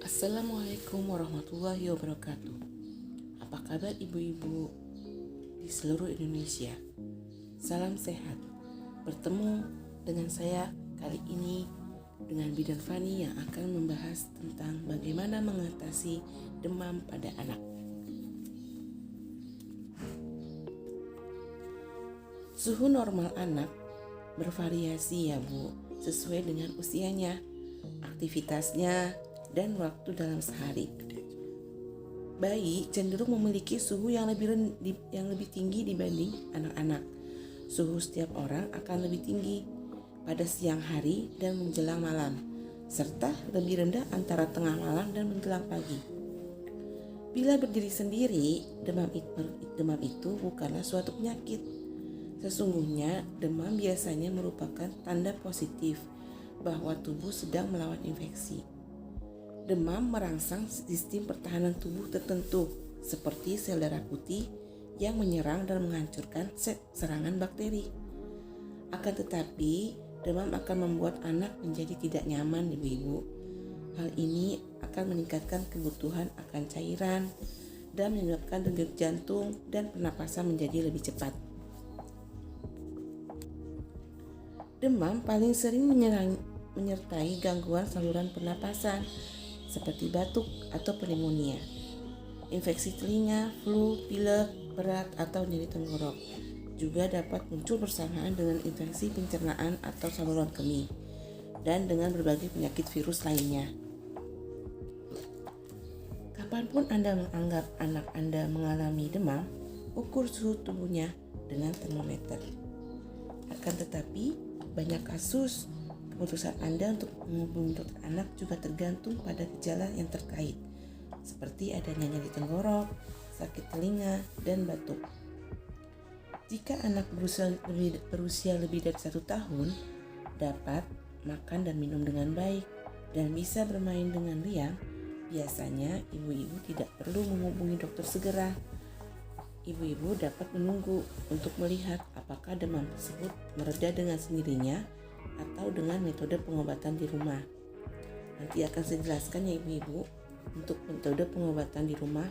Assalamualaikum warahmatullahi wabarakatuh. Apa kabar ibu-ibu di seluruh Indonesia? Salam sehat. Bertemu dengan saya kali ini dengan Bidan Fani yang akan membahas tentang bagaimana mengatasi demam pada anak. Suhu normal anak bervariasi ya Bu, sesuai dengan usianya, aktivitasnya, dan waktu dalam sehari. Bayi cenderung memiliki suhu yang lebih tinggi dibanding anak-anak. Suhu setiap orang akan lebih tinggi pada siang hari dan menjelang malam, serta lebih rendah antara tengah malam dan menjelang pagi. Bila berdiri sendiri, demam itu bukanlah suatu penyakit. Sesungguhnya, demam biasanya merupakan tanda positif bahwa tubuh sedang melawan infeksi. Demam merangsang sistem pertahanan tubuh tertentu, seperti sel darah putih yang menyerang dan menghancurkan serangan bakteri. Akan tetapi, demam akan membuat anak menjadi tidak nyaman, ibu-ibu. Hal ini akan meningkatkan kebutuhan akan cairan dan menyebabkan denyut jantung dan pernapasan menjadi lebih cepat. Demam paling sering menyertai gangguan saluran pernapasan seperti batuk atau pneumonia, infeksi telinga, flu, pilek berat atau nyeri tenggorok. Juga dapat muncul bersamaan dengan infeksi pencernaan atau saluran kemih dan dengan berbagai penyakit virus lainnya. Kapanpun Anda menganggap anak Anda mengalami demam, ukur suhu tubuhnya dengan termometer. Akan tetapi, banyak kasus keputusan Anda untuk menghubungi dokter anak juga tergantung pada gejala yang terkait, seperti adanya nyeri tenggorok, sakit telinga, dan batuk. Jika anak berusia lebih dari 1 tahun, dapat makan dan minum dengan baik dan bisa bermain dengan riang, biasanya ibu-ibu tidak perlu menghubungi dokter segera. Ibu-ibu dapat menunggu untuk melihat apakah demam tersebut mereda dengan sendirinya atau dengan metode pengobatan di rumah. Nanti akan saya jelaskan ya ibu-ibu untuk metode pengobatan di rumah,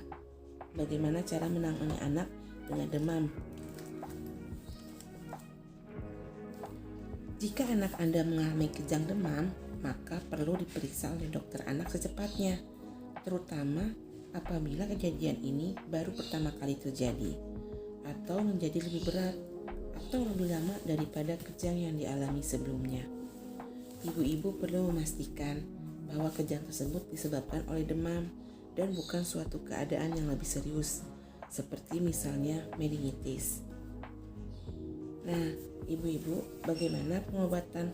bagaimana cara menangani anak dengan demam. Jika anak Anda mengalami kejang demam, maka perlu diperiksa oleh dokter anak secepatnya, terutama apabila kejadian ini baru pertama kali terjadi atau menjadi lebih berat atau lebih lama daripada kejang yang dialami sebelumnya. Ibu-ibu perlu memastikan bahwa kejang tersebut disebabkan oleh demam dan bukan suatu keadaan yang lebih serius, seperti misalnya meningitis. Nah, ibu-ibu, bagaimana pengobatan?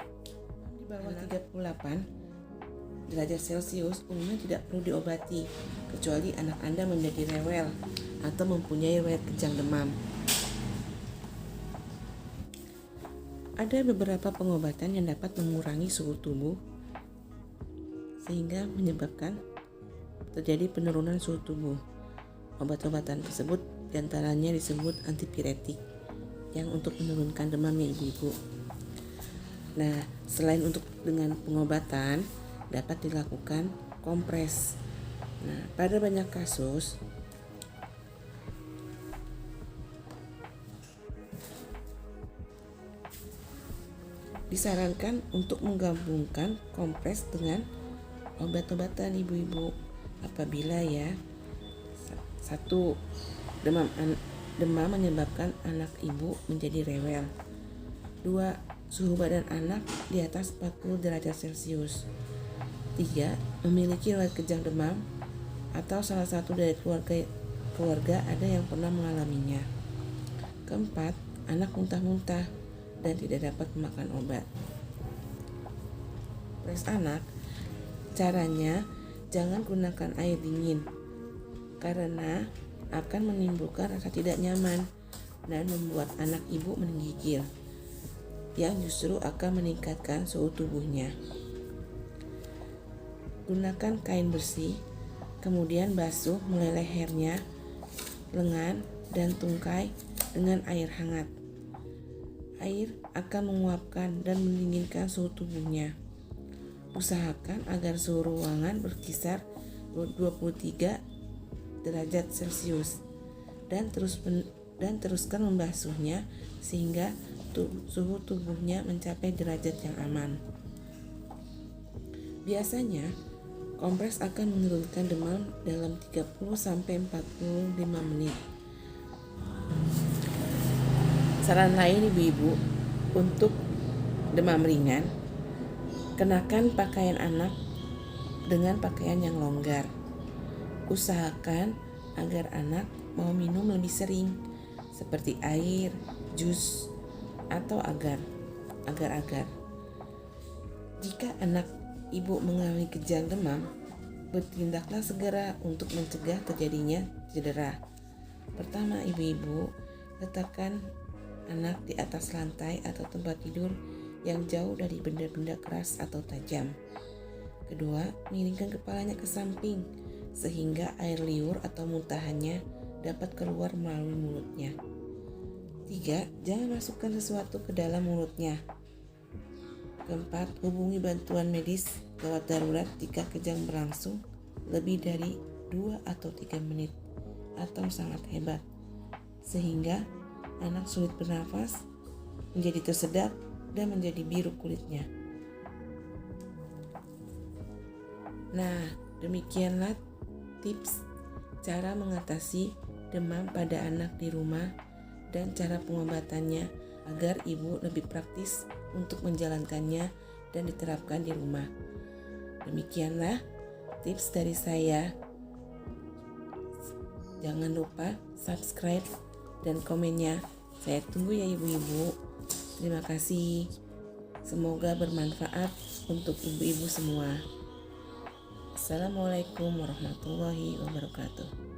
Di bawah 38 derajat Celcius umumnya tidak perlu diobati, kecuali anak Anda menjadi rewel atau mempunyai riwayat kejang demam. Ada beberapa pengobatan yang dapat mengurangi suhu tubuh sehingga menyebabkan terjadi penurunan suhu tubuh. Obat-obatan tersebut diantaranya disebut antipiretik yang untuk menurunkan demam ya ibu-ibu. Nah, selain untuk dengan pengobatan, dapat dilakukan kompres. Nah, pada banyak kasus disarankan untuk menggabungkan kompres dengan obat-obatan ibu-ibu apabila satu, demam menyebabkan anak ibu menjadi rewel. 2. Suhu badan anak di atas 40 derajat Celcius. 3. Memiliki riwayat kejang demam atau salah satu dari keluarga ada yang pernah mengalaminya. 4. Anak muntah-muntah dan tidak dapat memakan obat. Kompres anak, caranya jangan gunakan air dingin karena akan menimbulkan rasa tidak nyaman dan membuat anak ibu menggigil yang justru akan meningkatkan suhu tubuhnya. Gunakan kain bersih, kemudian basuh mulai lehernya, lengan, dan tungkai dengan air hangat. Air akan menguapkan dan mendinginkan suhu tubuhnya. Usahakan agar suhu ruangan berkisar 23 derajat Celcius dan teruskan membasuhnya sehingga suhu tubuhnya mencapai derajat yang aman. Biasanya kompres akan menurunkan demam dalam 30-45 menit. Saran lain ibu-ibu untuk demam ringan, kenakan pakaian anak dengan pakaian yang longgar. Usahakan agar anak mau minum lebih sering, seperti air, jus, atau agar-agar. Jika anak ibu mengalami gejala demam, bertindaklah segera untuk mencegah terjadinya cedera. Pertama, ibu-ibu letakkan anak di atas lantai atau tempat tidur yang jauh dari benda-benda keras atau tajam. Kedua, miringkan kepalanya ke samping sehingga air liur atau muntahannya dapat keluar melalui mulutnya. 3. Jangan masukkan sesuatu ke dalam mulutnya. Keempat, hubungi bantuan medis gawat darurat jika kejang berlangsung lebih dari 2 atau 3 menit atau sangat hebat, sehingga anak sulit bernafas, menjadi tersedak, dan menjadi biru kulitnya. Nah, demikianlah tips cara mengatasi demam pada anak di rumah dan cara pengobatannya agar ibu lebih praktis untuk menjalankannya dan diterapkan di rumah. Demikianlah tips dari saya. Jangan lupa subscribe dan komennya. Saya tunggu ya ibu-ibu. Terima kasih. Semoga bermanfaat untuk ibu-ibu semua. Assalamualaikum warahmatullahi wabarakatuh.